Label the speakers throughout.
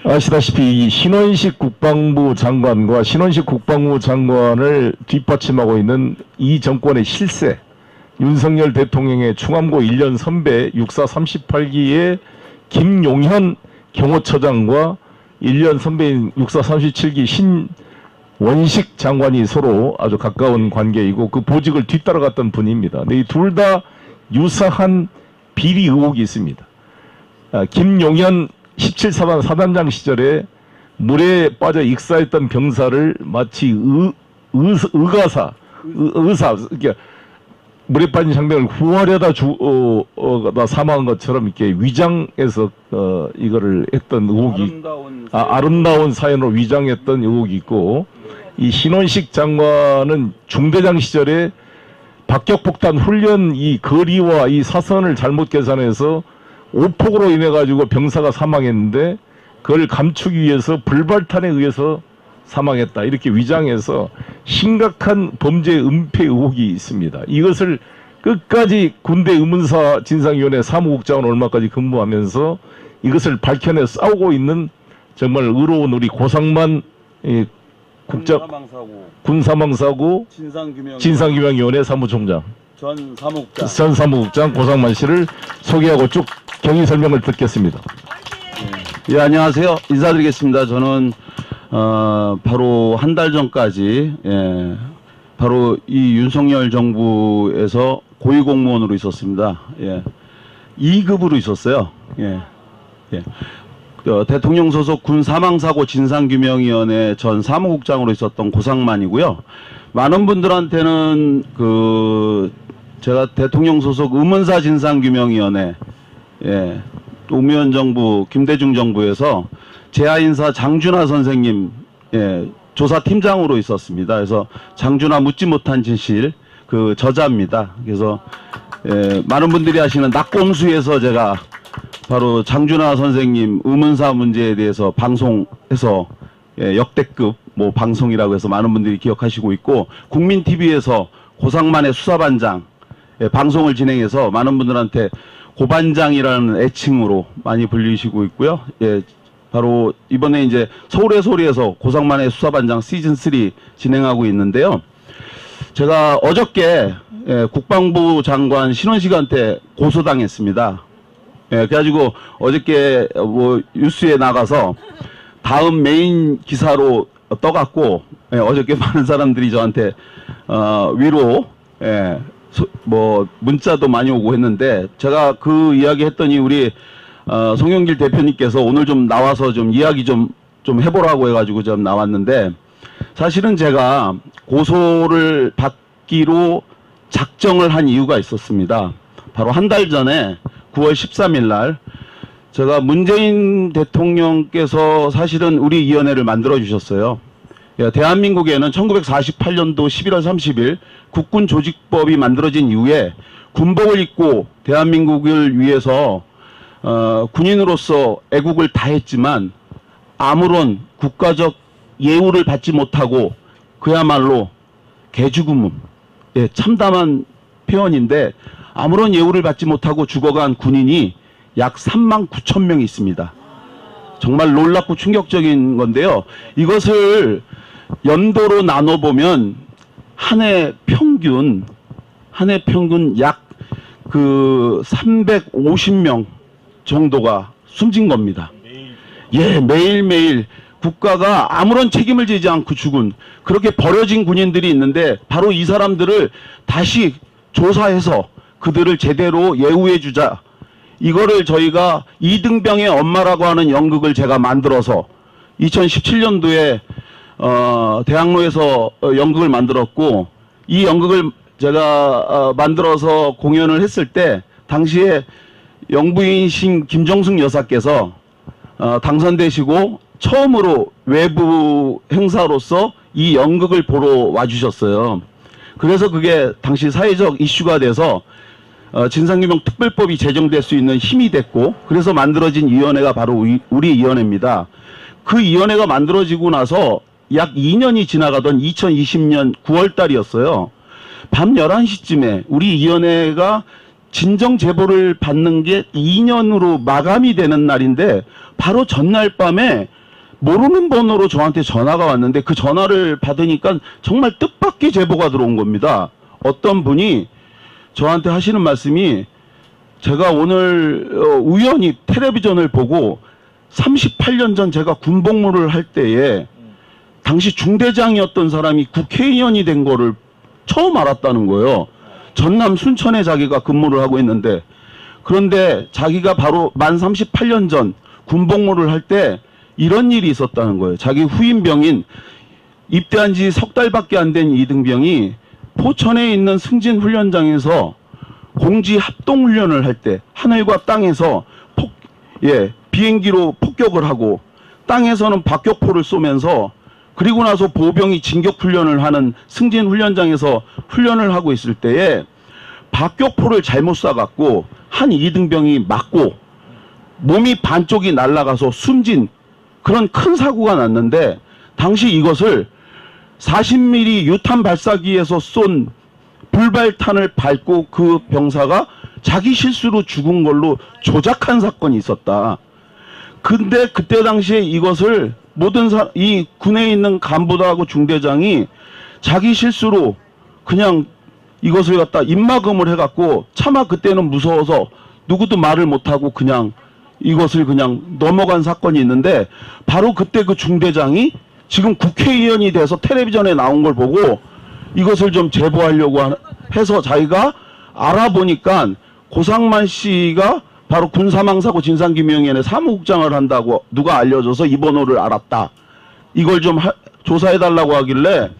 Speaker 1: 아시다시피 이 신원식 국방부 장관과 신원식 국방부 장관을 뒷받침하고 있는 이 정권의 실세, 윤석열 대통령의 충암고 1년 선배 육사 38기의 김용현 경호처장과 1년 선배인 육사 37기 신원식 장관이 서로 아주 가까운 관계이고 그 보직을 뒤따라갔던 분입니다. 이 둘 다 유사한 비리 의혹이 있습니다. 김용현 17사단 사단장 시절에 물에 빠져 익사했던 병사를 마치 의사, 그러니까 물에 빠진 장병을 구하려다 사망한 것처럼 이렇게 위장해서 이거를 했던 의혹이 아름다운 사연으로 위장했던 의혹이 있고, 이 신원식 장관은 중대장 시절에 박격폭탄 훈련 이 거리와 이 사선을 잘못 계산해서 오폭으로 인해 가지고 병사가 사망했는데 그걸 감추기 위해서 불발탄에 의해서 사망했다 이렇게 위장해서 심각한 범죄 은폐 의혹이 있습니다. 이것을 끝까지 군대 의문사 진상위원회 사무국장은 얼마까지 근무하면서 이것을 밝혀내 싸우고 있는 정말 의로운 우리 고상만 군사망사고 진상규명위원회 사무총장 전 사무국장 고상만 씨를 소개하고 쭉 경위 설명을 듣겠습니다.
Speaker 2: 예, 안녕하세요. 인사드리겠습니다. 저는 바로 한 달 전까지 바로 이 윤석열 정부에서 고위공무원으로 있었습니다. 2급으로 있었어요. 대통령 소속 군사망사고 진상규명위원회 전 사무국장으로 있었던 고상만이고요. 많은 분들한테는 제가 대통령 소속 의문사 진상규명위원회 노무현 정부 김대중 정부에서 재하인사 장준하 선생님 조사팀장으로 있었습니다. 그래서 장준하 묻지 못한 진실 그 저자입니다. 그래서 많은 분들이 아시는 낙곰수에서 제가 바로 장준하 선생님 의문사 문제에 대해서 방송해서 역대급 방송이라고 해서 많은 분들이 기억하시고 있고, 국민TV에서 고상만의 수사반장 방송을 진행해서 많은 분들한테 고반장이라는 애칭으로 많이 불리시고 있고요. 바로 이번에 이제 서울의 소리에서 고상만의 수사반장 시즌3 진행하고 있는데요. 제가 어저께 국방부 장관 신원식한테 고소당했습니다. 그래가지고 어저께 뉴스에 나가서 다음 메인 기사로 떠갔고, 어저께 많은 사람들이 저한테 위로 문자도 많이 오고 했는데, 제가 그 이야기 했더니 우리 송영길 대표님께서 오늘 좀 나와서 좀 이야기 좀 해보라고 해가지고 좀 나왔는데, 사실은 제가 고소를 받기로 작정을 한 이유가 있었습니다. 바로 한 달 전에 9월 13일 날 제가 문재인 대통령께서 사실은 우리 위원회를 만들어 주셨어요. 대한민국에는 1948년도 11월 30일 국군조직법이 만들어진 이후에 군복을 입고 대한민국을 위해서 군인으로서 애국을 다했지만 아무런 국가적 예우를 받지 못하고 그야말로 개죽음, 참담한 표현인데 아무런 예우를 받지 못하고 죽어간 군인이 약 39,000명이 있습니다. 정말 놀랍고 충격적인 건데요. 이것을 연도로 나눠보면 한 해 평균 약 350명 정도가 숨진 겁니다. 매일매일 국가가 아무런 책임을 지지 않고 죽은, 그렇게 버려진 군인들이 있는데 바로 이 사람들을 다시 조사해서 그들을 제대로 예우해 주자. 이거를 저희가 이등병의 엄마라고 하는 연극을 제가 만들어서 2017년도에 대학로에서 연극을 만들었고, 이 연극을 제가 만들어서 공연을 했을 때 당시에 영부인신 김정숙 여사께서 당선되시고 처음으로 외부 행사로서 이 연극을 보러 와주셨어요. 그래서 그게 당시 사회적 이슈가 돼서 진상규명 특별법이 제정될 수 있는 힘이 됐고, 그래서 만들어진 위원회가 바로 우리 위원회입니다. 그 위원회가 만들어지고 나서 약 2년이 지나가던 2020년 9월 달이었어요. 밤 11시쯤에 우리 위원회가 진정 제보를 받는 게 2년으로 마감이 되는 날인데 바로 전날 밤에 모르는 번호로 저한테 전화가 왔는데 그 전화를 받으니까 정말 뜻밖의 제보가 들어온 겁니다. 어떤 분이 저한테 하시는 말씀이 제가 오늘 우연히 텔레비전을 보고 38년 전 제가 군복무를 할 때에 당시 중대장이었던 사람이 국회의원이 된 거를 처음 알았다는 거예요. 전남 순천에 자기가 근무를 하고 있는데, 그런데 자기가 바로 만 38년 전 군복무를 할 때 이런 일이 있었다는 거예요. 자기 후임병인 입대한 지 석 달밖에 안 된 이등병이 포천에 있는 승진훈련장에서 공지 합동훈련을 할 때 하늘과 땅에서 비행기로 폭격을 하고 땅에서는 박격포를 쏘면서, 그리고 나서 보병이 진격훈련을 하는 승진훈련장에서 훈련을 하고 있을 때에 박격포를 잘못 쏴갖고 한 이등병이 맞고 몸이 반쪽이 날아가서 숨진 그런 큰 사고가 났는데, 당시 이것을 40mm 유탄 발사기에서 쏜 불발탄을 밟고 그 병사가 자기 실수로 죽은 걸로 조작한 사건이 있었다. 근데 그때 당시에 이것을 모든 이 군에 있는 간부들하고 중대장이 자기 실수로 그냥 이것을 갖다 입막음을 해갖고 차마 그때는 무서워서 누구도 말을 못하고 그냥 이것을 그냥 넘어간 사건이 있는데, 바로 그때 그 중대장이 지금 국회의원이 돼서 텔레비전에 나온 걸 보고 이것을 좀 제보하려고 해서 자기가 알아보니까 고상만 씨가 바로 군사망사고 진상규명위원회 사무국장을 한다고 누가 알려줘서 이 번호를 알았다. 이걸 좀 조사해달라고 하길래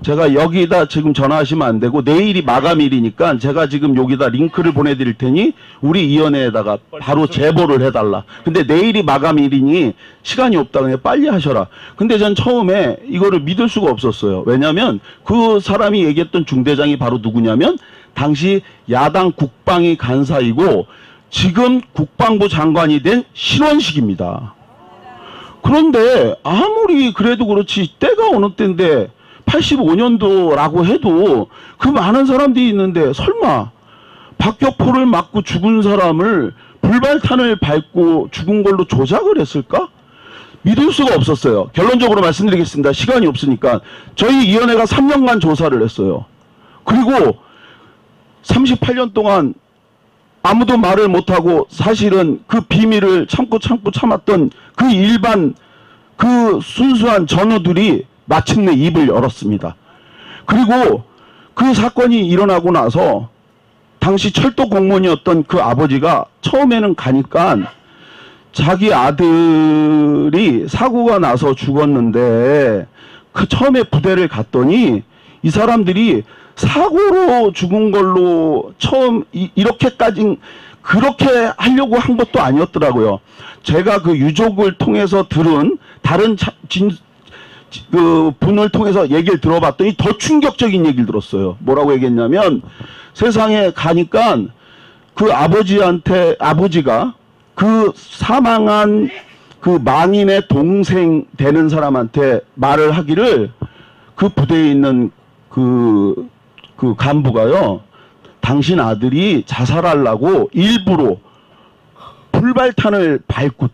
Speaker 2: 제가 여기다 지금 전화하시면 안 되고 내일이 마감일이니까 제가 지금 여기다 링크를 보내드릴 테니 우리 위원회에다가 바로 제보를 해달라. 근데 내일이 마감일이니 시간이 없다. 그냥 빨리 하셔라. 근데 전 처음에 이거를 믿을 수가 없었어요. 왜냐하면 그 사람이 얘기했던 중대장이 바로 누구냐면 당시 야당 국방위 간사이고 지금 국방부 장관이 된 신원식입니다. 그런데 아무리 그래도 그렇지 때가 어느 때인데 85년도라고 해도 그 많은 사람들이 있는데 설마 박격포를 맞고 죽은 사람을 불발탄을 밟고 죽은 걸로 조작을 했을까? 믿을 수가 없었어요. 결론적으로 말씀드리겠습니다. 시간이 없으니까. 저희 위원회가 3년간 조사를 했어요. 그리고 38년 동안 아무도 말을 못하고 사실은 그 비밀을 참고 참았던 그 일반 그 순수한 전우들이 마침내 입을 열었습니다. 그리고 그 사건이 일어나고 나서 당시 철도 공무원이었던 그 아버지가 처음에는 가니까 자기 아들이 사고가 나서 죽었는데 그 처음에 부대를 갔더니 이 사람들이 사고로 죽은 걸로 처음 이렇게까지 그렇게 하려고 한 것도 아니었더라고요. 제가 그 유족을 통해서 들은 다른 그 분을 통해서 얘기를 들어봤더니 더 충격적인 얘기를 들었어요. 뭐라고 얘기했냐면 세상에 가니까 그 아버지가 그 사망한 그 망인의 동생 되는 사람한테 말을 하기를 그 부대에 있는 그 간부가요, 당신 아들이 자살하려고 일부러 불발탄을 밟고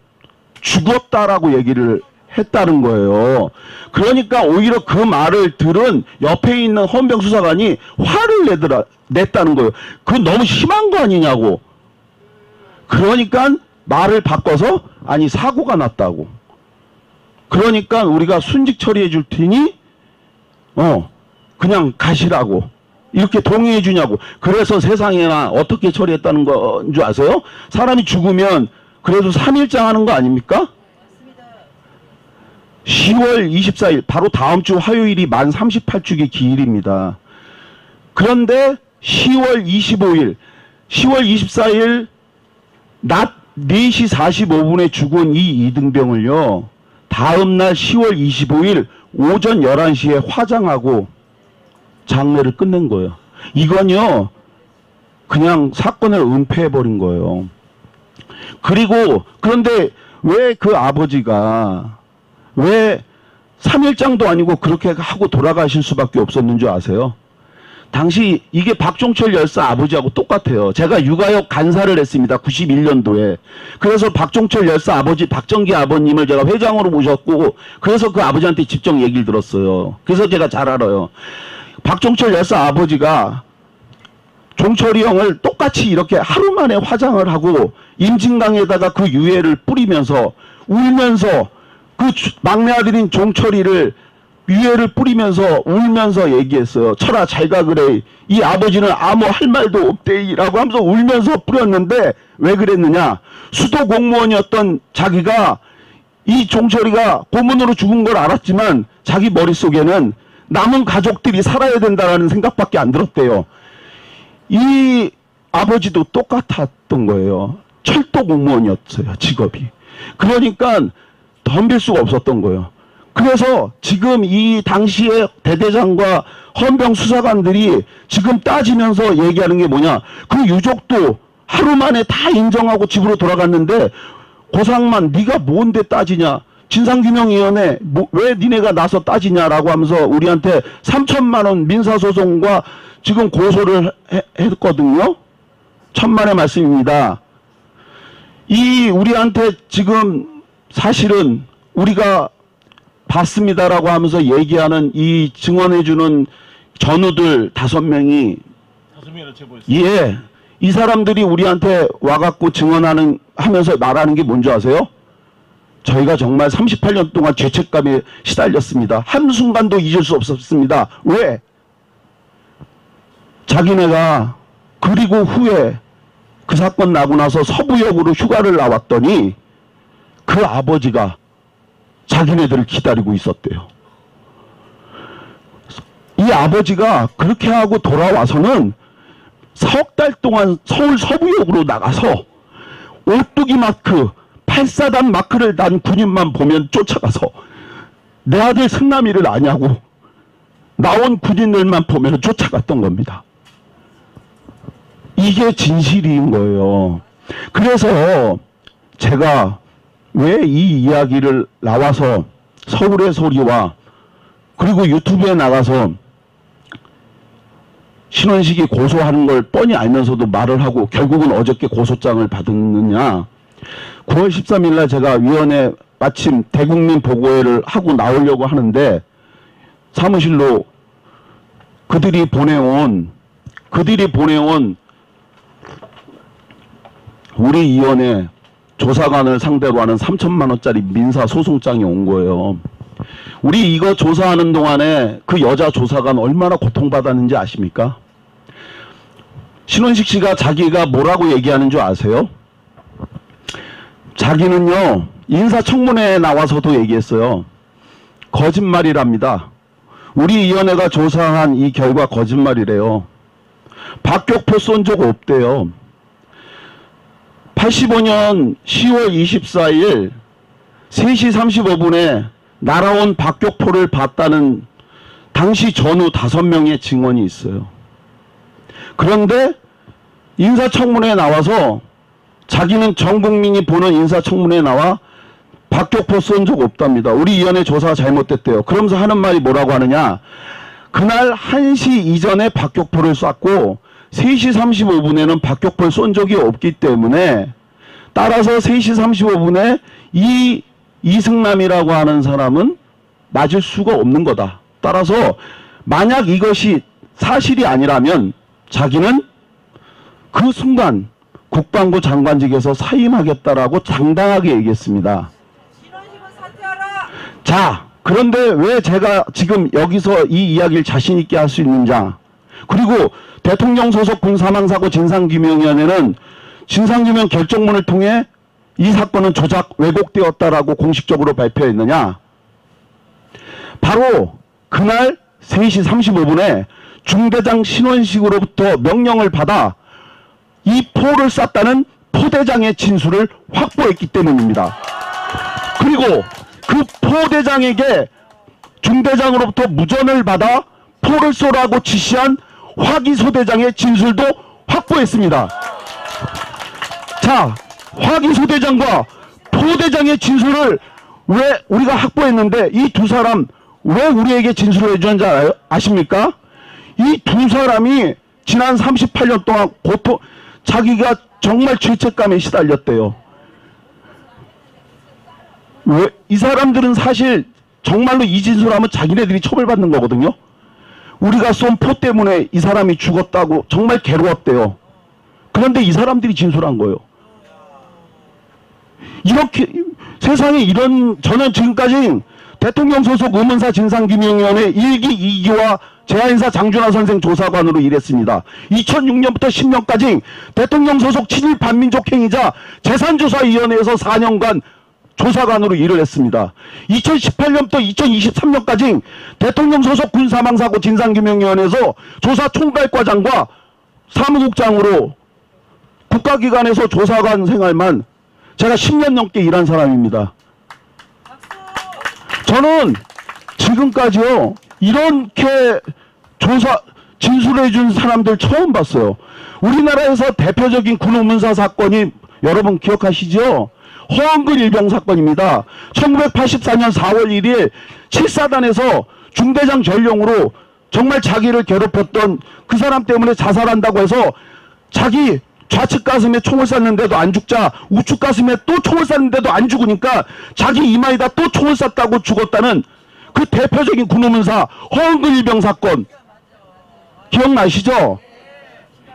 Speaker 2: 죽었다라고 얘기를 했다는 거예요. 그러니까 오히려 그 말을 들은 옆에 있는 헌병 수사관이 화를 냈다는 거예요. 그건 너무 심한 거 아니냐고. 그러니까 말을 바꿔서 아니 사고가 났다고. 그러니까 우리가 순직 처리해 줄 테니 그냥 가시라고. 이렇게 동의해 주냐고. 그래서 세상에나 어떻게 처리했다는 건 줄 아세요? 사람이 죽으면 그래도 3일장 하는 거 아닙니까? 10월 24일 바로 다음 주 화요일이 만 38주기 기일입니다. 그런데 10월 25일 10월 24일 낮 4시 45분에 죽은 이 이등병을요, 다음날 10월 25일 오전 11시에 화장하고 장례를 끝낸 거예요. 이건요 그냥 사건을 은폐해버린 거예요. 그리고 그런데 왜 그 아버지가 왜 3일장도 아니고 그렇게 하고 돌아가실 수밖에 없었는 줄 아세요? 당시 이게 박종철 열사 아버지하고 똑같아요. 제가 육아역 간사를 했습니다. 91년도에. 그래서 박종철 열사 아버지 박정기 아버님을 제가 회장으로 모셨고 그래서 그 아버지한테 직접 얘기를 들었어요. 그래서 제가 잘 알아요. 박종철 열사 아버지가 종철이 형을 똑같이 이렇게 하루 만에 화장을 하고 임진강에다가 그 유해를 뿌리면서 울면서 그 막내 아들인 종철이를 유해를 뿌리면서 울면서 얘기했어요. 철아 잘가 그래. 이 아버지는 아무 할 말도 없대이라고 하면서 울면서 뿌렸는데 왜 그랬느냐. 수도 공무원이었던 자기가 이 종철이가 고문으로 죽은 걸 알았지만 자기 머릿속에는 남은 가족들이 살아야 된다는 생각밖에 안 들었대요. 이 아버지도 똑같았던 거예요. 철도 공무원이었어요. 직업이. 그러니까 덤빌 수가 없었던 거예요. 그래서 지금 이 당시에 대대장과 헌병 수사관들이 지금 따지면서 얘기하는 게 뭐냐. 그 유족도 하루 만에 다 인정하고 집으로 돌아갔는데 고상만 네가 뭔데 따지냐. 진상규명위원회 왜 니네가 나서 따지냐라고 하면서 우리한테 3천만 원 민사소송과 지금 고소를 했거든요. 천만의 말씀입니다. 이 우리한테 지금 사실은 우리가 봤습니다라고 하면서 얘기하는 이 증언해주는 전우들 5명이
Speaker 1: 5명이나 제보했어요.
Speaker 2: 예, 이 사람들이 우리한테 와갖고 증언하는 하면서 말하는 게 뭔지 아세요? 저희가 정말 38년 동안 죄책감에 시달렸습니다. 한순간도 잊을 수 없었습니다. 왜? 자기네가 그리고 후에 그 사건 나고 나서 서부역으로 휴가를 나왔더니 그 아버지가 자기네들을 기다리고 있었대요. 이 아버지가 그렇게 하고 돌아와서는 석 달 동안 서울 서부역으로 나가서 오뚜기 마크 8사단 마크를 단 군인만 보면 쫓아가서 내 아들 승남이를 아냐고 나온 군인들만 보면 쫓아갔던 겁니다. 이게 진실인 거예요. 그래서 제가 왜 이 이야기를 나와서 서울의 소리와 그리고 유튜브에 나가서 신원식이 고소하는 걸 뻔히 알면서도 말을 하고 결국은 어저께 고소장을 받았느냐. 9월 13일 날 제가 위원회 마침 대국민 보고회를 하고 나오려고 하는데 사무실로 그들이 보내온 우리 위원회 조사관을 상대로 하는 3천만 원짜리 민사 소송장이 온 거예요. 우리 이거 조사하는 동안에 그 여자 조사관 얼마나 고통받았는지 아십니까? 신원식 씨가 자기가 뭐라고 얘기하는 줄 아세요? 자기는요, 인사청문회에 나와서도 얘기했어요. 거짓말이랍니다. 우리 위원회가 조사한 이 결과 거짓말이래요. 박격포 쏜 적 없대요. 85년 10월 24일 3시 35분에 날아온 박격포를 봤다는 당시 전우 5명의 증언이 있어요. 그런데 인사청문회에 나와서 자기는 전 국민이 보는 인사청문회에 나와 박격포 쏜 적 없답니다. 우리 위원회 조사가 잘못됐대요. 그러면서 하는 말이 뭐라고 하느냐. 그날 1시 이전에 박격포를 쐈고 3시 35분에는 박격포를 쏜 적이 없기 때문에 따라서 3시 35분에 이 이승남이라고 하는 사람은 맞을 수가 없는 거다. 따라서 만약 이것이 사실이 아니라면 자기는 그 순간 국방부 장관직에서 사임하겠다라고 당당하게 얘기했습니다. 자, 그런데 왜 제가 지금 여기서 이 이야기를 자신 있게 할 수 있는지, 그리고 대통령 소속 군사망사고 진상규명위원회는 진상규명 결정문을 통해 이 사건은 조작 왜곡되었다라고 공식적으로 발표했느냐? 바로 그날 3시 35분에 중대장 신원식으로부터 명령을 받아 이 포를 쐈다는 포대장의 진술을 확보했기 때문입니다. 그리고 그 포대장에게 중대장으로부터 무전을 받아 포를 쏘라고 지시한 화기소대장의 진술도 확보했습니다. 자, 화기소대장과 포대장의 진술을 왜 우리가 확보했는데 이 두 사람 왜 우리에게 진술을 해주는지 아십니까? 이 두 사람이 지난 38년 동안 자기가 정말 죄책감에 시달렸대요. 왜? 이 사람들은 사실 정말로 이 진술하면 자기네들이 처벌받는 거거든요. 우리가 쏜 포 때문에 이 사람이 죽었다고 정말 괴로웠대요. 그런데 이 사람들이 진술한 거예요. 이렇게 세상에 저는 지금까지 대통령 소속 의문사 진상규명위원회 1기, 2기와 제야인사 장준하 선생 조사관으로 일했습니다. 2006년부터 10년까지 대통령 소속 친일 반민족 행위자 재산조사위원회에서 4년간 조사관으로 일을 했습니다. 2018년부터 2023년까지 대통령 소속 군사망사고 진상규명위원회에서 조사총괄과장과 사무국장으로 국가기관에서 조사관 생활만 제가 10년 넘게 일한 사람입니다. 저는 지금까지요 이렇게 진술해 준 사람들 처음 봤어요. 우리나라에서 대표적인 군의문사 사건이 여러분 기억하시죠? 허은근 일병 사건입니다. 1984년 4월 1일 7사단에서 중대장 전령으로 정말 자기를 괴롭혔던 그 사람 때문에 자살한다고 해서 자기 좌측 가슴에 총을 쐈는데도 안 죽자 우측 가슴에 또 총을 쐈는데도 안 죽으니까 자기 이마에다 또 총을 쐈다고 죽었다는 그 대표적인 군의문사 허은근 일병 사건 기억나시죠?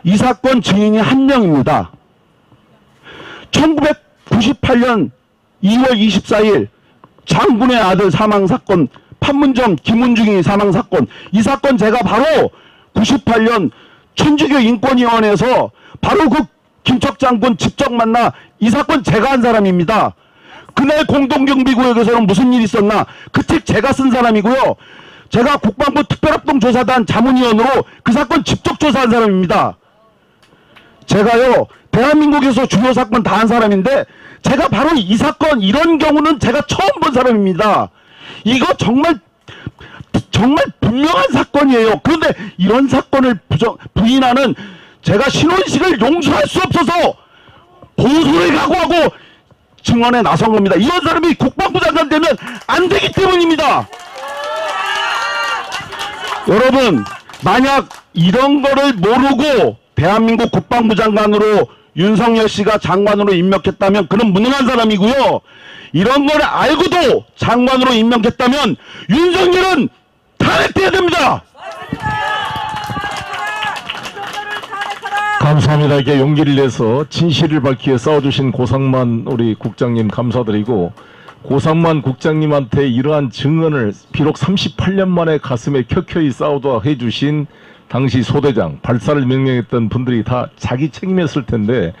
Speaker 2: 이 사건 증인이 한 명입니다. 1998년 2월 24일 장군의 아들 사망사건 판문점 김은중이 사망사건 이 사건 제가 바로 98년 천주교 인권위원회에서 바로 그 김척 장군 직접 만나 이 사건 제가 한 사람입니다. 그날 공동경비구역에서는 무슨 일이 있었나 그 책 제가 쓴 사람이고요. 제가 국방부 특별합동조사단 자문위원으로 그 사건 직접 조사한 사람입니다. 제가요 대한민국에서 주요 사건 다 한 사람인데 제가 바로 이 사건 이런 경우는 제가 처음 본 사람입니다. 이거 정말 분명한 사건이에요. 그런데 이런 사건을 부인하는 제가 신원식을 용서할 수 없어서 고소를 각오하고 증언에 나선 겁니다. 이런 사람이 국방부 장관 되면 안 되기 때문입니다. 여러분 만약 이런 거를 모르고 대한민국 국방부 장관으로 윤석열 씨가 장관으로 임명했다면 그는 무능한 사람이고요. 이런 걸 알고도 장관으로 임명했다면 윤석열은 탄핵돼야 됩니다.
Speaker 1: 감사합니다. 이렇게 용기를 내서 진실을 밝히게 싸워주신 고상만 우리 국장님 감사드리고 고상만 국장님한테 이러한 증언을 비록 38년 만에 가슴에 켜켜이 싸우다 해주신 당시 소대장, 발사를 명령했던 분들이 다 자기 책임이었을 텐데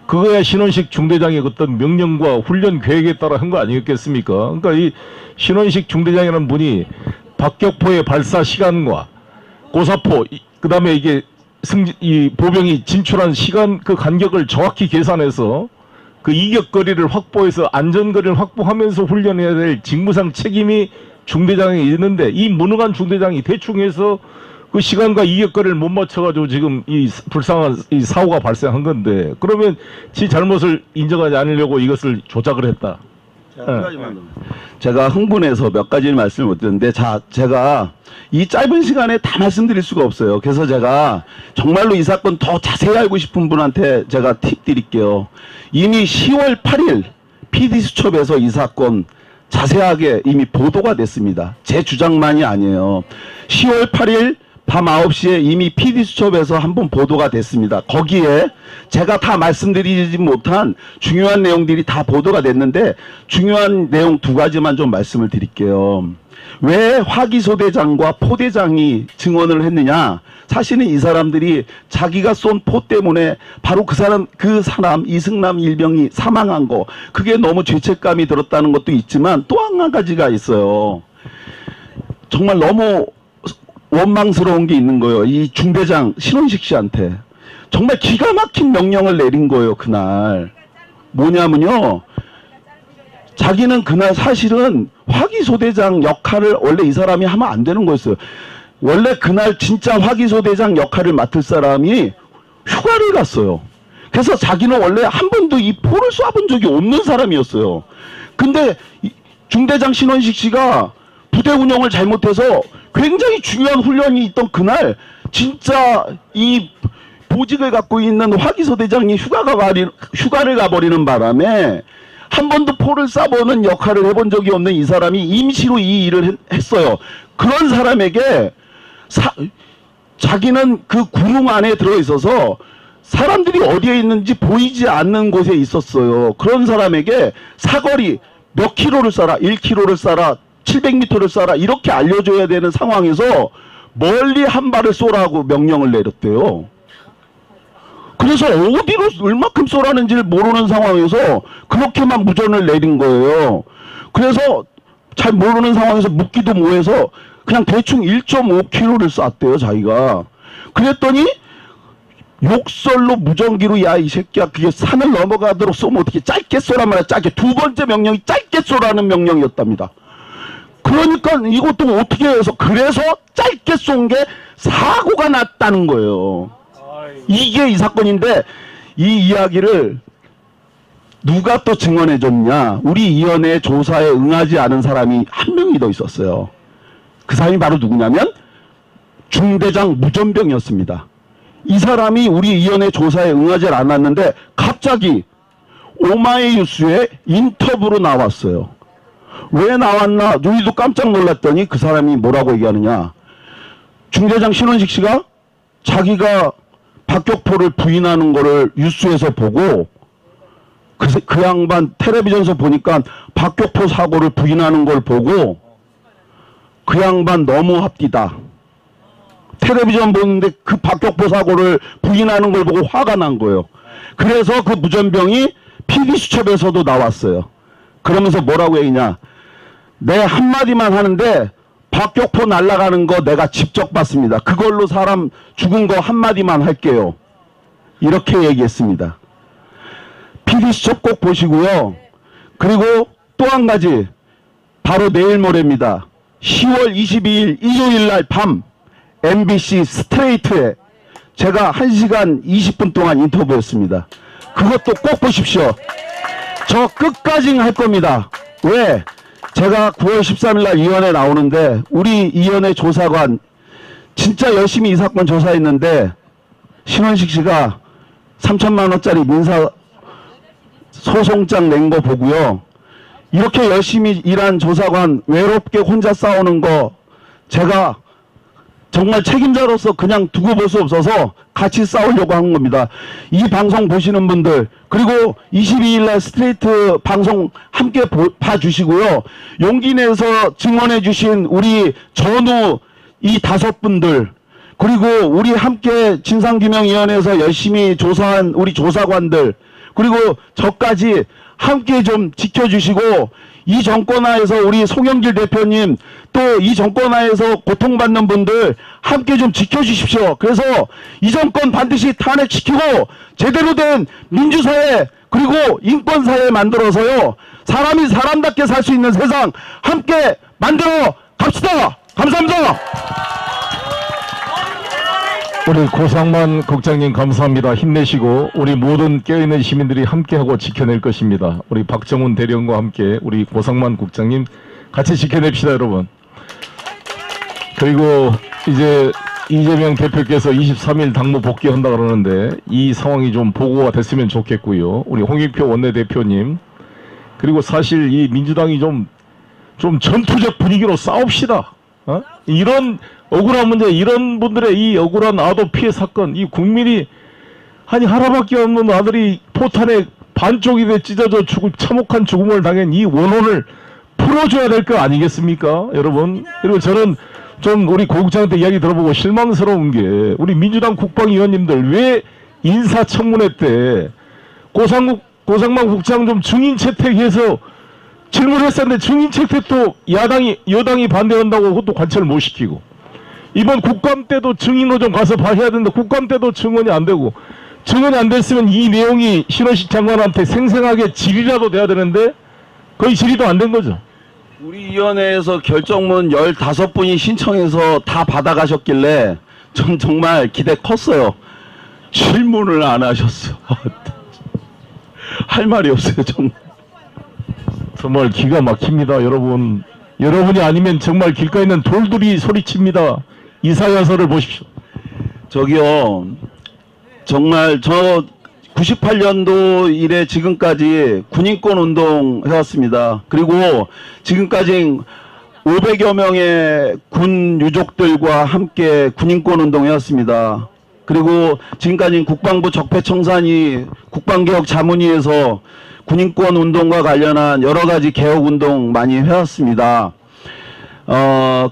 Speaker 1: 그거야 신원식 중대장의 어떤 명령과 훈련 계획에 따라 한 거 아니겠습니까? 그러니까 이 신원식 중대장이라는 분이 박격포의 발사 시간과 고사포, 그 다음에 이게 이 보병이 진출한 시간 그 간격을 정확히 계산해서 그 이격거리를 확보해서 안전거리를 확보하면서 훈련해야 될 직무상 책임이 중대장에 있는데 이 무능한 중대장이 대충 해서 그 시간과 이격거리를 못 맞춰가지고 지금 이 불쌍한 이 사고가 발생한 건데 그러면 지 잘못을 인정하지 않으려고 이것을 조작을 했다.
Speaker 2: 한 가지만 더. 제가 흥분해서 몇 가지를 말씀을 못 드렸는데 제가 이 짧은 시간에 다 말씀드릴 수가 없어요. 그래서 제가 정말로 이 사건 더 자세히 알고 싶은 분한테 제가 팁 드릴게요. 이미 10월 8일 PD수첩에서 이 사건 자세하게 이미 보도가 됐습니다. 제 주장만이 아니에요. 10월 8일 밤 9시에 이미 PD수첩에서 한번 보도가 됐습니다. 거기에 제가 다 말씀드리지 못한 중요한 내용들이 다 보도가 됐는데 중요한 내용 두 가지만 좀 말씀을 드릴게요. 왜 화기소대장과 포대장이 증언을 했느냐? 사실은 이 사람들이 자기가 쏜 포 때문에 바로 그 사람 이승남 일병이 사망한 거 그게 너무 죄책감이 들었다는 것도 있지만 또 한 가지가 있어요. 정말 너무 원망스러운 게 있는 거예요. 이 중대장 신원식 씨한테 정말 기가 막힌 명령을 내린 거예요. 그날 뭐냐면요, 자기는 그날 사실은 화기소대장 역할을 원래 이 사람이 하면 안 되는 거였어요. 원래 그날 진짜 화기소대장 역할을 맡을 사람이 휴가를 갔어요. 그래서 자기는 원래 한 번도 이 포를 쏴본 적이 없는 사람이었어요. 근데 중대장 신원식 씨가 부대 운영을 잘못해서 굉장히 중요한 훈련이 있던 그날 진짜 이 보직을 갖고 있는 화기소 대장이 휴가를 가버리는 바람에 한 번도 포를 쏴보는 역할을 해본 적이 없는 이 사람이 임시로 이 일을 했어요. 그런 사람에게 자기는 그 구릉 안에 들어있어서 사람들이 어디에 있는지 보이지 않는 곳에 있었어요. 그런 사람에게 사거리 몇 킬로를 쏴라, 1킬로를 쏴라, 700m를 쏴라 이렇게 알려줘야 되는 상황에서 멀리 한 발을 쏘라고 명령을 내렸대요. 그래서 어디로 얼마큼 쏘라는지를 모르는 상황에서 그렇게만 무전을 내린 거예요. 그래서 잘 모르는 상황에서 묻기도 뭐해서 그냥 대충 1.5km를 쐈대요, 자기가. 그랬더니 욕설로 무전기로 야 이 새끼야 그게 산을 넘어가도록 쏘면 어떻게 짧게 쏘란 말이야. 짧게. 두 번째 명령이 짧게 쏘라는 명령이었답니다. 그러니까 이것도 어떻게 해서 그래서 짧게 쏜 게 사고가 났다는 거예요. 이게 이 사건인데 이 이야기를 누가 또 증언해 줬냐. 우리 위원회 조사에 응하지 않은 사람이 한 명이 더 있었어요. 그 사람이 바로 누구냐면 중대장 무전병이었습니다. 이 사람이 우리 위원회 조사에 응하지 않았는데 갑자기 오마이뉴스에 인터뷰로 나왔어요. 왜 나왔나 우리도 깜짝 놀랐더니 그 사람이 뭐라고 얘기하느냐. 중대장 신원식 씨가 자기가 박격포를 부인하는 거를 뉴스에서 보고 그 양반 텔레비전에서 보니까 박격포 사고를 부인하는 걸 보고 그 양반 너무 합디다. 텔레비전 보는데 그 박격포 사고를 부인하는 걸 보고 화가 난 거예요. 그래서 그 무전병이 필기수첩에서도 나왔어요. 그러면서 뭐라고 얘기냐. 내 한마디만 하는데 박격포 날아가는 거 내가 직접 봤습니다. 그걸로 사람 죽은 거 한마디만 할게요. 이렇게 얘기했습니다. 필기수첩 꼭 보시고요. 그리고 또 한 가지 바로 내일 모레입니다. 10월 22일 일요일 날 밤 MBC 스트레이트에 제가 1시간 20분 동안 인터뷰했습니다. 그것도 꼭 보십시오. 저 끝까지 할 겁니다. 왜? 제가 9월 13일 날 위원회 나오는데 우리 위원회 조사관 진짜 열심히 이 사건 조사했는데 신원식 씨가 3천만 원짜리 민사 소송장 낸 거 보고요. 이렇게 열심히 일한 조사관 외롭게 혼자 싸우는 거 제가 정말 책임자로서 그냥 두고 볼 수 없어서 같이 싸우려고 한 겁니다. 이 방송 보시는 분들 그리고 22일 날 스트레이트 방송 함께 봐주시고요. 용기 내서 증언해 주신 우리 전후 이 5분들 그리고 우리 함께 진상규명위원회에서 열심히 조사한 우리 조사관들 그리고 저까지 함께 좀 지켜주시고 이 정권하에서 우리 송영길 대표님 또 이 정권하에서 고통받는 분들 함께 좀 지켜주십시오. 그래서 이 정권 반드시 탄핵시키고 제대로 된 민주사회 그리고 인권사회 만들어서요. 사람이 사람답게 살 수 있는 세상 함께 만들어 갑시다. 감사합니다.
Speaker 1: 우리 고상만 국장님 감사합니다. 힘내시고 우리 모든 깨어있는 시민들이 함께하고 지켜낼 것입니다. 우리 박정훈 대령과 함께 우리 고상만 국장님 같이 지켜냅시다 여러분. 그리고 이제 이재명 대표께서 23일 당무 복귀한다 그러는데 이 상황이 좀 보고가 됐으면 좋겠고요. 우리 홍익표 원내대표님 그리고 사실 이 민주당이 좀 전투적 분위기로 싸웁시다. 이런 억울한 문제, 이런 분들의 이 억울한 아도 피해 사건, 이 국민이 아니 하나밖에 없는 아들이 포탄에 반쪽이 돼 찢어져 참혹한 죽음을 당한 이 원혼을 풀어줘야 될 거 아니겠습니까, 여러분? 그리고 저는 좀 우리 고국장한테 이야기 들어보고 실망스러운 게 우리 민주당 국방위원님들 왜 인사청문회 때 고상만 국장 좀 증인 채택해서 질문했었는데 증인 채택도 여당이 반대한다고 그것도 관철을 못 시키고 이번 국감 때도 증인으로 좀 가서 봐야 되는데 국감 때도 증언이 안 되고 증언이 안 됐으면 이 내용이 신원식 장관한테 생생하게 질의라도 돼야 되는데 거의 질의도 안 된 거죠.
Speaker 2: 우리 위원회에서 결정문 15분이 신청해서 다 받아가셨길래 전 정말 기대 컸어요. 질문을 안 하셨어. 할 말이 없어요 정말.
Speaker 1: 정말 기가 막힙니다 여러분. 여러분이 아니면 정말 길가에 있는 돌들이 소리칩니다. 이사야서를 보십시오.
Speaker 2: 저기요, 정말 저 98년도 이래 지금까지 군인권 운동 해왔습니다. 그리고 지금까지 500여 명의 군 유족들과 함께 군인권 운동 해왔습니다. 그리고 지금까지 국방부 적폐청산위 국방개혁 자문위에서 군인권 운동과 관련한 여러 가지 개혁 운동 많이 해왔습니다.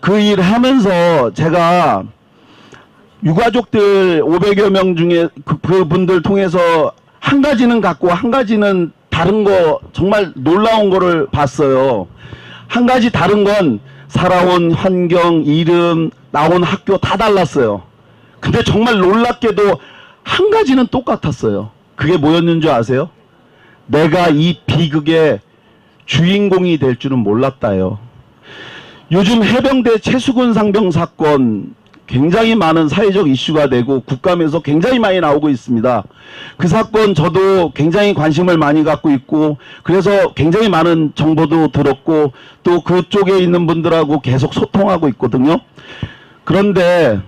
Speaker 2: 그 일 하면서 제가 유가족들 500여 명 중에 그분들 통해서 한 가지는 같고 한 가지는 다른 거, 정말 놀라운 거를 봤어요. 한 가지 다른 건 살아온 환경, 이름, 나온 학교 다 달랐어요. 근데 정말 놀랍게도 한 가지는 똑같았어요. 그게 뭐였는 줄 아세요? 내가 이 비극의 주인공이 될 줄은 몰랐다요. 요즘 해병대 최수근 상병 사건 굉장히 많은 사회적 이슈가 되고 국감에서 굉장히 많이 나오고 있습니다. 그 사건 저도 굉장히 관심을 많이 갖고 있고, 그래서 굉장히 많은 정보도 들었고 또 그쪽에 있는 분들하고 계속 소통하고 있거든요. 그런데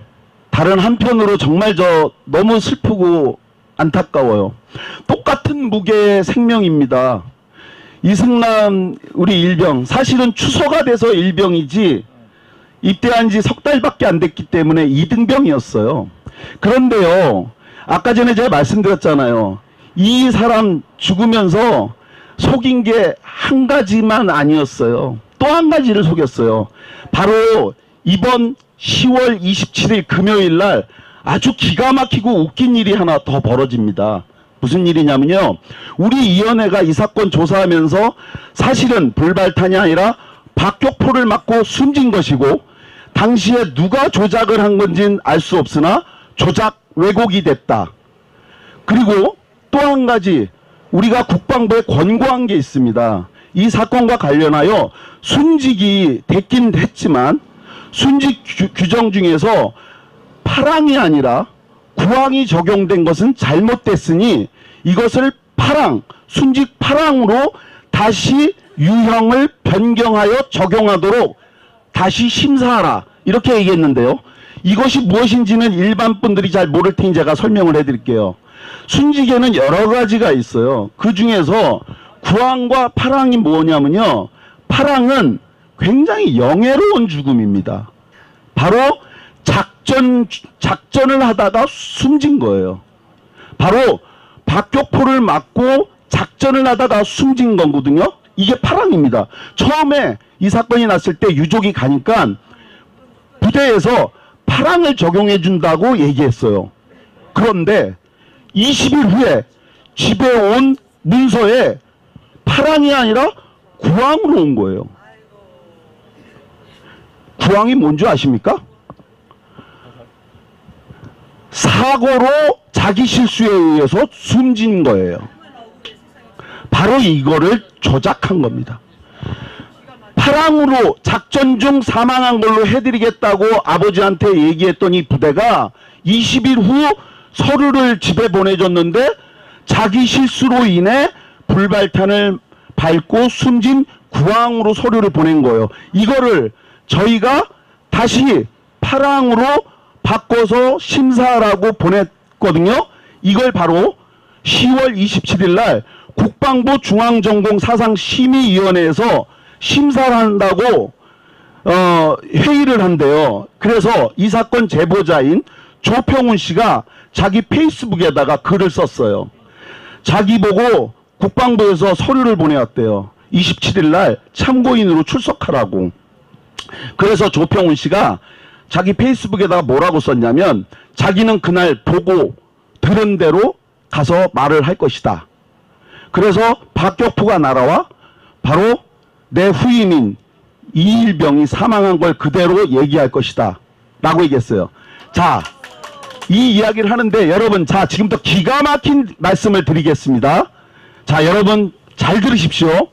Speaker 2: 다른 한편으로 정말 저 너무 슬프고 안타까워요. 똑같은 무게의 생명입니다. 이승남 우리 일병, 사실은 추서가 돼서 일병이지 입대한 지 석 달밖에 안 됐기 때문에 2등병이었어요. 그런데요, 아까 전에 제가 말씀드렸잖아요. 이 사람 죽으면서 속인 게 한 가지만 아니었어요. 또 한 가지를 속였어요. 바로 이번 10월 27일 금요일 날 아주 기가 막히고 웃긴 일이 하나 더 벌어집니다. 무슨 일이냐면요, 우리 위원회가 이 사건 조사하면서 사실은 불발탄이 아니라 박격포를 맞고 숨진 것이고, 당시에 누가 조작을 한 건지는 알 수 없으나 조작 왜곡이 됐다. 그리고 또 한 가지 우리가 국방부에 권고한 게 있습니다. 이 사건과 관련하여 순직이 됐긴 했지만 순직 규정 중에서 8항이 아니라 9항이 적용된 것은 잘못됐으니 이것을 8항, 순직 8항으로 다시 유형을 변경하여 적용하도록 다시 심사하라, 이렇게 얘기했는데요. 이것이 무엇인지는 일반 분들이 잘 모를 테니 제가 설명을 해드릴게요. 순직에는 여러 가지가 있어요. 그 중에서 9항과 8항이 뭐냐면요, 8항은 굉장히 영예로운 죽음입니다. 바로 작전을 하다가 숨진 거예요. 바로 박격포를 맞고 작전을 하다가 숨진 거거든요. 이게 8항입니다. 처음에 이 사건이 났을 때 유족이 가니까 부대에서 8항을 적용해 준다고 얘기했어요. 그런데 20일 후에 집에 온 문서에 8항이 아니라 9항으로 온 거예요. 9항이 뭔지 아십니까? 사고로 자기 실수에 의해서 숨진 거예요. 바로 이거를 조작한 겁니다. 8항으로 작전 중 사망한 걸로 해드리겠다고 아버지한테 얘기했던 이 부대가 20일 후 서류를 집에 보내줬는데 자기 실수로 인해 불발탄을 밟고 숨진 9항으로 서류를 보낸 거예요. 이거를 저희가 다시 8항으로 바꿔서 심사하라고 보냈거든요. 이걸 바로 10월 27일 날 국방부 중앙전공사상심의위원회에서 심사를 한다고 회의를 한대요. 그래서 이 사건 제보자인 조평훈 씨가 자기 페이스북에다가 글을 썼어요. 자기 보고 국방부에서 서류를 보내왔대요. 27일 날 참고인으로 출석하라고. 그래서 조평훈 씨가 자기 페이스북에다가 뭐라고 썼냐면, 자기는 그날 보고 들은 대로 가서 말을 할 것이다. 그래서 박격포가 날아와 바로 내 후임인 이일병이 사망한 걸 그대로 얘기할 것이다 라고 얘기했어요. 자, 이 이야기를 하는데 여러분, 자, 지금부터 기가 막힌 말씀을 드리겠습니다. 자, 여러분 잘 들으십시오.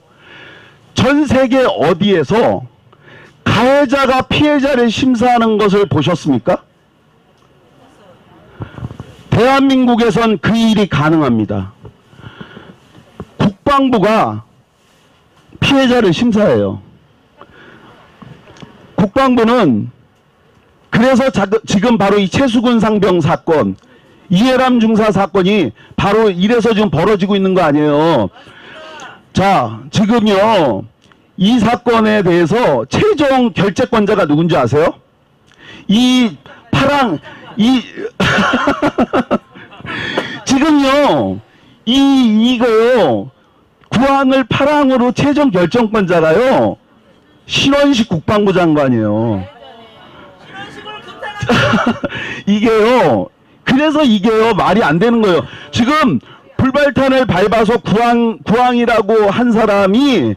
Speaker 2: 전 세계 어디에서 가해자가 피해자를 심사하는 것을 보셨습니까? 대한민국에선 그 일이 가능합니다. 국방부가 피해자를 심사해요. 국방부는 그래서 지금 바로 이 최수근 상병 사건, 이해람 중사 사건이 바로 이래서 지금 벌어지고 있는 거 아니에요. 자, 지금요, 이 사건에 대해서 최종 결재권자가 누군지 아세요? 지금요, 이거요, 구항을 파랑으로 최종 결정권자가요, 신원식 국방부 장관이에요. 이게요, 그래서 이게요, 말이 안 되는 거예요. 지금 불발탄을 밟아서 구항이라고 한 사람이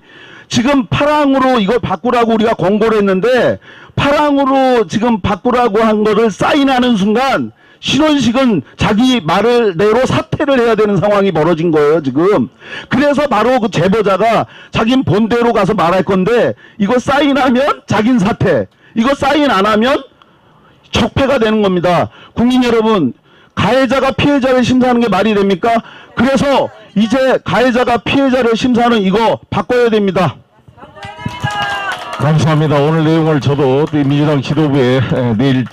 Speaker 2: 지금 파랑으로 이걸 바꾸라고 우리가 권고를 했는데, 파랑으로 지금 바꾸라고 한 거를 사인하는 순간 신원식은 자기 말대로 사퇴를 해야 되는 상황이 벌어진 거예요, 지금. 그래서 바로 그 제보자가 자긴 본대로 가서 말할 건데, 이거 사인하면 자긴 사퇴, 이거 사인 안 하면 적폐가 되는 겁니다. 국민 여러분, 가해자가 피해자를 심사하는 게 말이 됩니까? 그래서 이제 가해자가 피해자를 심사하는 이거 바꿔야 됩니다.
Speaker 1: 감사합니다. 오늘 내용을 저도 민주당 지도부에 내일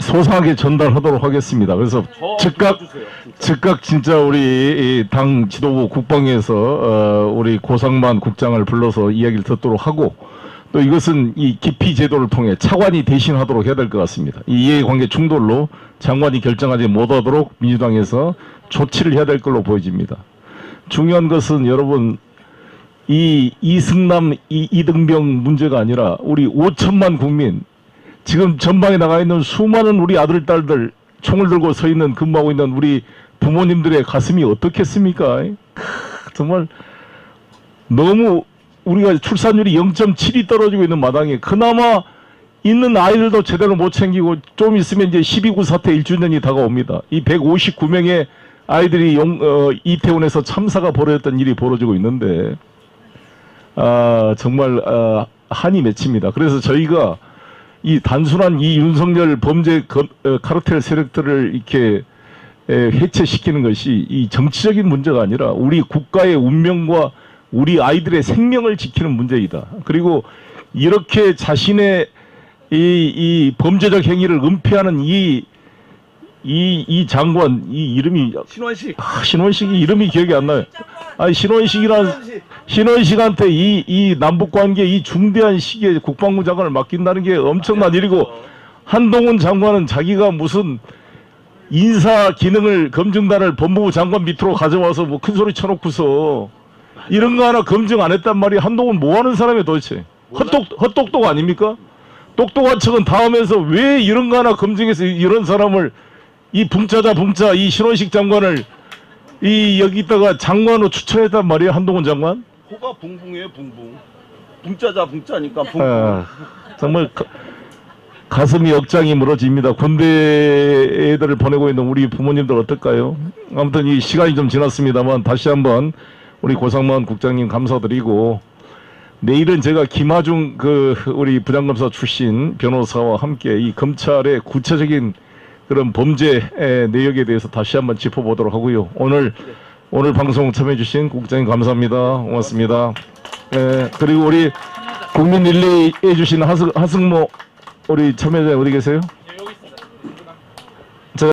Speaker 1: 소상하게 전달하도록 하겠습니다. 그래서 즉각 진짜 우리 당 지도부 국방에서 우리 고상만 국장을 불러서 이야기를 듣도록 하고, 또 이것은 이 기피 제도를 통해 차관이 대신하도록 해야 될 것 같습니다. 이 이해관계 충돌로 장관이 결정하지 못하도록 민주당에서 조치를 해야 될 걸로 보여집니다. 중요한 것은 여러분, 이 이승남, 이등병 문제가 아니라 우리 5천만 국민, 지금 전방에 나가 있는 수많은 우리 아들, 딸들, 총을 들고 서 있는, 근무하고 있는 우리 부모님들의 가슴이 어떻겠습니까? 정말 너무 우리가 출산율이 0.7이 떨어지고 있는 마당에 그나마 있는 아이들도 제대로 못 챙기고, 좀 있으면 이제 12구 사태 1주년이 다가옵니다. 이 159명의 아이들이 이태원에서 참사가 벌어졌던 일이 벌어지고 있는데, 정말 한이 맺힙니다. 그래서 저희가 이 단순한 이 윤석열 범죄 카르텔 세력들을 이렇게 해체시키는 것이 이 정치적인 문제가 아니라 우리 국가의 운명과 우리 아이들의 생명을 지키는 문제이다. 그리고 이렇게 자신의 이 범죄적 행위를 은폐하는 이 장관, 이 이름이 신원식이 이름이 기억이 안 나요. 아니, 신원식한테 이 남북 관계 이 중대한 시기에 국방부 장관을 맡긴다는 게 엄청난 일이고, 한동훈 장관은 자기가 무슨 인사 기능을 검증단을 법무부 장관 밑으로 가져와서 뭐 큰 소리 쳐놓고서 이런 거 하나 검증 안 했단 말이야. 한동훈 뭐 하는 사람이야 도대체? 헛똑똑 아닙니까? 똑똑한 척은 다 하면서 왜 이런 거 하나 검증해서 이런 사람을, 이 붕짜자 이 신원식 장관을 여기다가 장관으로 추천했단 말이에요. 한동훈 장관.
Speaker 2: 코가 붕붕이에요, 붕붕. 붕짜니까 붕붕.
Speaker 1: 정말 가슴이 억장이 무너집니다. 군대 애들을 보내고 있는 우리 부모님들 어떨까요? 아무튼 이 시간이 좀 지났습니다만 다시 한번 우리 고상만 국장님 감사드리고, 내일은 제가 김하중 우리 부장검사 출신 변호사와 함께 이 검찰의 구체적인 그런 범죄 내역에 대해서 다시 한번 짚어보도록 하고요. 오늘 방송 참여해주신 국장님 감사합니다. 고맙습니다. 그리고 우리 국민 릴레이 해주신 하승모 우리 참여자 어디 계세요?